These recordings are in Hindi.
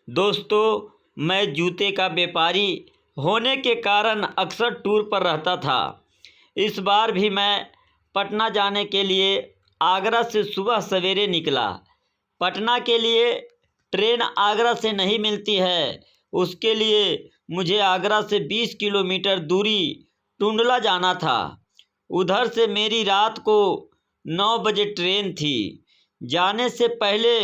दोस्तों, मैं जूते का व्यापारी होने के कारण अक्सर टूर पर रहता था। इस बार भी मैं पटना जाने के लिए आगरा से सुबह सवेरे निकला। पटना के लिए ट्रेन आगरा से नहीं मिलती है। उसके लिए मुझे आगरा से 20 किलोमीटर दूरी टुंडला जाना था। उधर से मेरी रात को 9 बजे ट्रेन थी। जाने से पहले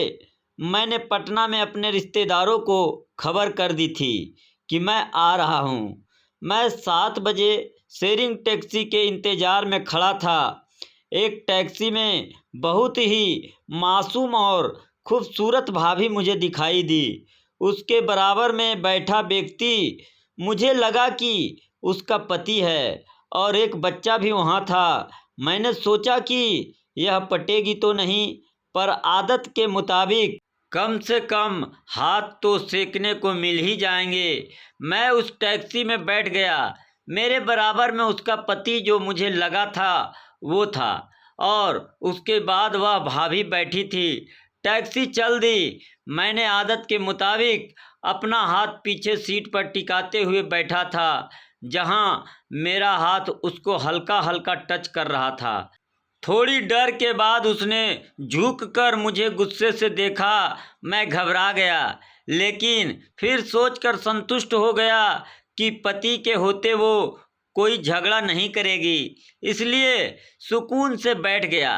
मैंने पटना में अपने रिश्तेदारों को खबर कर दी थी कि मैं आ रहा हूँ। मैं 7 बजे शेयरिंग टैक्सी के इंतज़ार में खड़ा था। एक टैक्सी में बहुत ही मासूम और खूबसूरत भाभी मुझे दिखाई दी। उसके बराबर में बैठा व्यक्ति मुझे लगा कि उसका पति है और एक बच्चा भी वहाँ था। मैंने सोचा कि यह पटेगी तो नहीं, पर आदत के मुताबिक कम से कम हाथ तो सेकने को मिल ही जाएंगे। मैं उस टैक्सी में बैठ गया। मेरे बराबर में उसका पति जो मुझे लगा था वो था, और उसके बाद वह भाभी बैठी थी। टैक्सी चल दी। मैंने आदत के मुताबिक अपना हाथ पीछे सीट पर टिकाते हुए बैठा था, जहां मेरा हाथ उसको हल्का हल्का टच कर रहा था। थोड़ी डर के बाद उसने झुक कर मुझे गुस्से से देखा। मैं घबरा गया, लेकिन फिर सोचकर संतुष्ट हो गया कि पति के होते वो कोई झगड़ा नहीं करेगी, इसलिए सुकून से बैठ गया।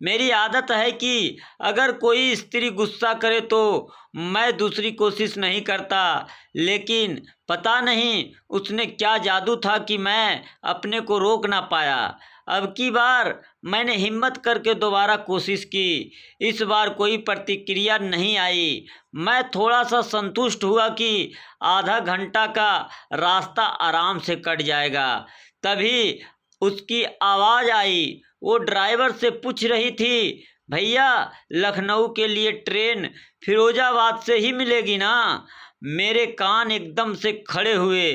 मेरी आदत है कि अगर कोई स्त्री गुस्सा करे तो मैं दूसरी कोशिश नहीं करता, लेकिन पता नहीं उसने क्या जादू था कि मैं अपने को रोक ना पाया। अब की बार मैंने हिम्मत करके दोबारा कोशिश की। इस बार कोई प्रतिक्रिया नहीं आई। मैं थोड़ा सा संतुष्ट हुआ कि आधा घंटा का रास्ता आराम से कट जाएगा। तभी उसकी आवाज़ आई। वो ड्राइवर से पूछ रही थी, भैया लखनऊ के लिए ट्रेन फिरोजाबाद से ही मिलेगी ना? मेरे कान एकदम से खड़े हुए।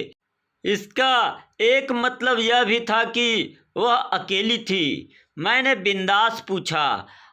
इसका एक मतलब यह भी था कि वह अकेली थी। मैंने बिंदास पूछा,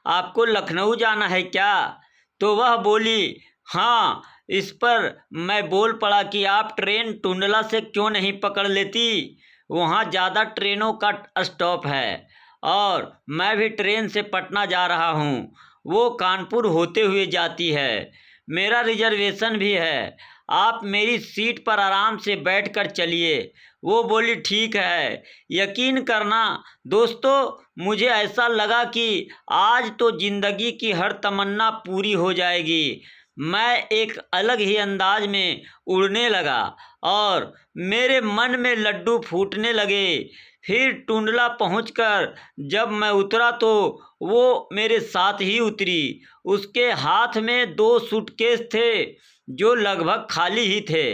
आपको लखनऊ जाना है क्या? तो वह बोली, हाँ। इस पर मैं बोल पड़ा कि आप ट्रेन टुंडला से क्यों नहीं पकड़ लेती? वहाँ ज़्यादा ट्रेनों का स्टॉप है, और मैं भी ट्रेन से पटना जा रहा हूँ। वो कानपुर होते हुए जाती है। मेरा रिजर्वेशन भी है। आप मेरी सीट पर आराम से बैठकर चलिए। वो बोली, ठीक है। यकीन करना दोस्तों, मुझे ऐसा लगा कि आज तो ज़िंदगी की हर तमन्ना पूरी हो जाएगी। मैं एक अलग ही अंदाज में उड़ने लगा और मेरे मन में लड्डू फूटने लगे। फिर टुंडला पहुंचकर जब मैं उतरा तो वो मेरे साथ ही उतरी। उसके हाथ में 2 सूटकेस थे जो लगभग खाली ही थे।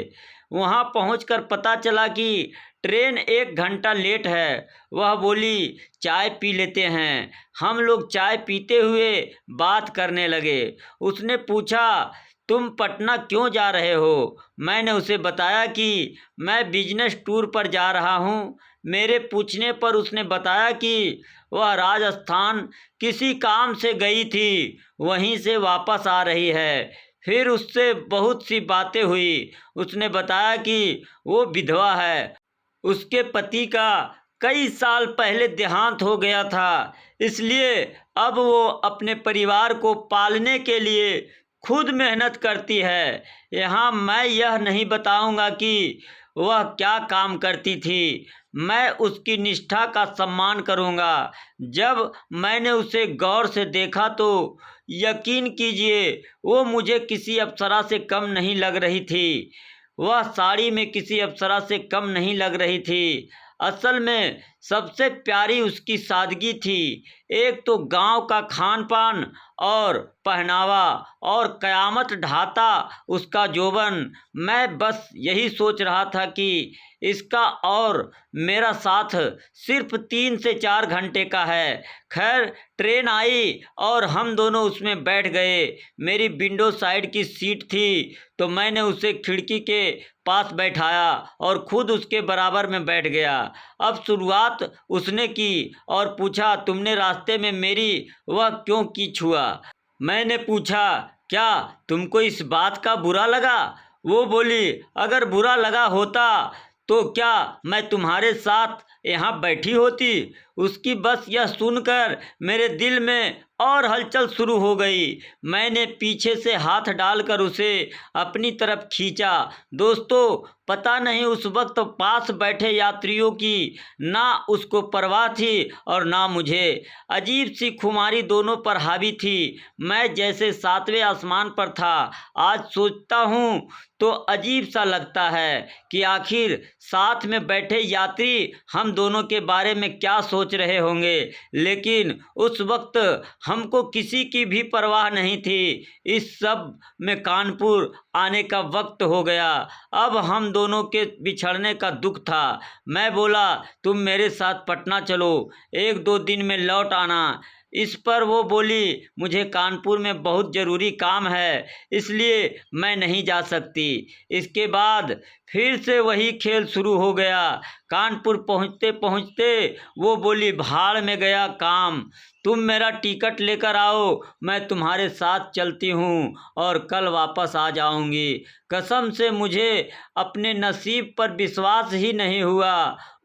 वहाँ पहुंचकर पता चला कि ट्रेन 1 घंटा लेट है। वह बोली, चाय पी लेते हैं। हम लोग चाय पीते हुए बात करने लगे। उसने पूछा, तुम पटना क्यों जा रहे हो? मैंने उसे बताया कि मैं बिजनेस टूर पर जा रहा हूँ। मेरे पूछने पर उसने बताया कि वह राजस्थान किसी काम से गई थी, वहीं से वापस आ रही है। फिर उससे बहुत सी बातें हुई। उसने बताया कि वो विधवा है। उसके पति का कई साल पहले देहांत हो गया था, इसलिए अब वो अपने परिवार को पालने के लिए खुद मेहनत करती है। यहाँ मैं यह नहीं बताऊंगा कि वह क्या काम करती थी। मैं उसकी निष्ठा का सम्मान करूंगा। जब मैंने उसे गौर से देखा तो यकीन कीजिए, वो मुझे किसी अप्सरा से कम नहीं लग रही थी। वह साड़ी में किसी अप्सरा से कम नहीं लग रही थी। असल में सबसे प्यारी उसकी सादगी थी। एक तो गांव का खान पान और पहनावा, और कयामत ढाता उसका जोबन। मैं बस यही सोच रहा था कि इसका और मेरा साथ सिर्फ 3 से 4 घंटे का है। खैर, ट्रेन आई और हम दोनों उसमें बैठ गए। मेरी विंडो साइड की सीट थी, तो मैंने उसे खिड़की के पास बैठाया और खुद उसके बराबर में बैठ गया। अब शुरुआत उसने की और पूछा, तुमने रास्ते में मेरी वह क्यों की छुआ? मैंने पूछा, क्या तुमको इस बात का बुरा लगा? वो बोली, अगर बुरा लगा होता तो क्या मैं तुम्हारे साथ यहाँ बैठी होती? उसकी बस यह सुनकर मेरे दिल में और हलचल शुरू हो गई। मैंने पीछे से हाथ डालकर उसे अपनी तरफ खींचा। दोस्तों, पता नहीं उस वक्त पास बैठे यात्रियों की ना उसको परवाह थी और ना मुझे। अजीब सी खुमारी दोनों पर हावी थी। मैं जैसे 7वें आसमान पर था। आज सोचता हूँ तो अजीब सा लगता है कि आखिर साथ में बैठे यात्री हम दोनों के बारे में क्या सोच रहे होंगे। लेकिन उस वक्त हमको किसी की भी परवाह नहीं थी। इस सब में कानपुर आने का वक्त हो गया। अब हम दोनों के बिछड़ने का दुख था। मैं बोला, तुम मेरे साथ पटना चलो, 1-2 दिन में लौट आना। इस पर वो बोली, मुझे कानपुर में बहुत ज़रूरी काम है, इसलिए मैं नहीं जा सकती। इसके बाद फिर से वही खेल शुरू हो गया। कानपुर पहुँचते पहुँचते वो बोली, भाड़ में गया काम, तुम मेरा टिकट लेकर आओ, मैं तुम्हारे साथ चलती हूँ और कल वापस आ जाऊँगी। कसम से मुझे अपने नसीब पर विश्वास ही नहीं हुआ।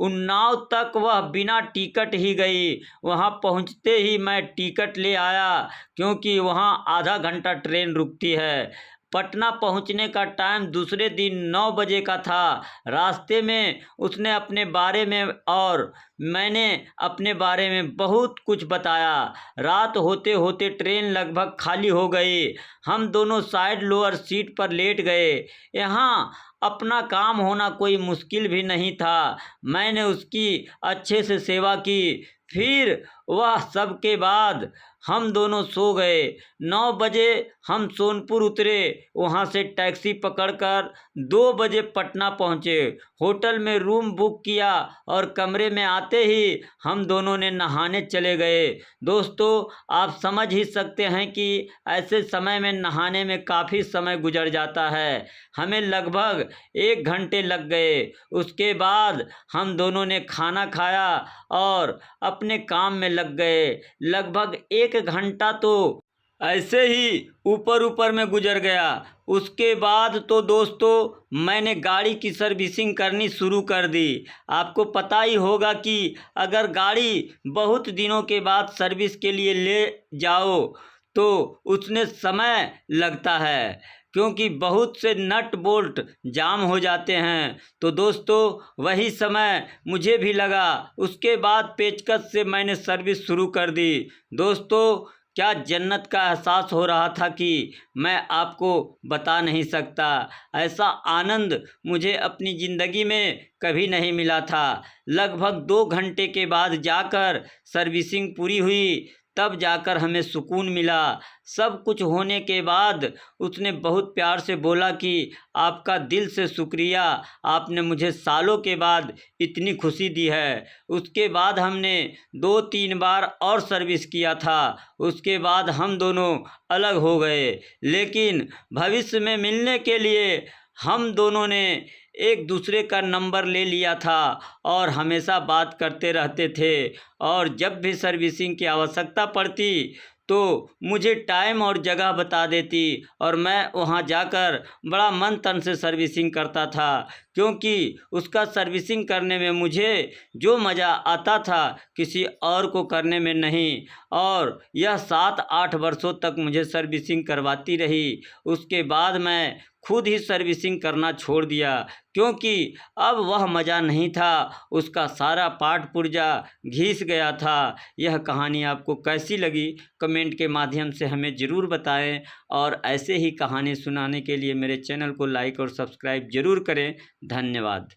उन्नाव तक वह बिना टिकट ही गई। वहाँ पहुँचते ही मैं टिकट ले आया, क्योंकि वहाँ आधा घंटा ट्रेन रुकती है। पटना पहुंचने का टाइम दूसरे दिन 9 बजे का था। रास्ते में उसने अपने बारे में और मैंने अपने बारे में बहुत कुछ बताया। रात होते होते ट्रेन लगभग खाली हो गई। हम दोनों साइड लोअर सीट पर लेट गए। यहाँ अपना काम होना कोई मुश्किल भी नहीं था। मैंने उसकी अच्छे से सेवा की। फिर वह सब के बाद हम दोनों सो गए। 9 बजे हम सोनपुर उतरे। वहाँ से टैक्सी पकड़कर 2 बजे पटना पहुँचे। होटल में रूम बुक किया और कमरे में आते ही हम दोनों ने नहाने चले गए। दोस्तों, आप समझ ही सकते हैं कि ऐसे समय में नहाने में काफ़ी समय गुजर जाता है। हमें लगभग 1 घंटे लग गए। उसके बाद हम दोनों ने खाना खाया और अपने काम में लग गए। लगभग 1 घंटा तो ऐसे ही ऊपर ऊपर में गुजर गया। उसके बाद तो दोस्तों मैंने गाड़ी की सर्विसिंग करनी शुरू कर दी। आपको पता ही होगा कि अगर गाड़ी बहुत दिनों के बाद सर्विस के लिए ले जाओ तो उसमें समय लगता है, क्योंकि बहुत से नट बोल्ट जाम हो जाते हैं। तो दोस्तों वही समय मुझे भी लगा। उसके बाद पेचकस से मैंने सर्विस शुरू कर दी। दोस्तों, क्या जन्नत का एहसास हो रहा था कि मैं आपको बता नहीं सकता। ऐसा आनंद मुझे अपनी ज़िंदगी में कभी नहीं मिला था। लगभग 2 घंटे के बाद जाकर सर्विसिंग पूरी हुई, तब जाकर हमें सुकून मिला। सब कुछ होने के बाद उसने बहुत प्यार से बोला कि आपका दिल से शुक्रिया, आपने मुझे सालों के बाद इतनी खुशी दी है। उसके बाद हमने 2-3 बार और सर्विस किया था। उसके बाद हम दोनों अलग हो गए, लेकिन भविष्य में मिलने के लिए हम दोनों ने एक दूसरे का नंबर ले लिया था और हमेशा बात करते रहते थे। और जब भी सर्विसिंग की आवश्यकता पड़ती तो मुझे टाइम और जगह बता देती और मैं वहां जाकर बड़ा मन तन से सर्विसिंग करता था, क्योंकि उसका सर्विसिंग करने में मुझे जो मज़ा आता था किसी और को करने में नहीं। और यह 7-8 वर्षों तक मुझे सर्विसिंग करवाती रही। उसके बाद मैं खुद ही सर्विसिंग करना छोड़ दिया, क्योंकि अब वह मज़ा नहीं था। उसका सारा पाठ पुर्जा घिस गया था। यह कहानी आपको कैसी लगी कमेंट के माध्यम से हमें ज़रूर बताएं, और ऐसे ही कहानी सुनाने के लिए मेरे चैनल को लाइक और सब्सक्राइब ज़रूर करें। धन्यवाद।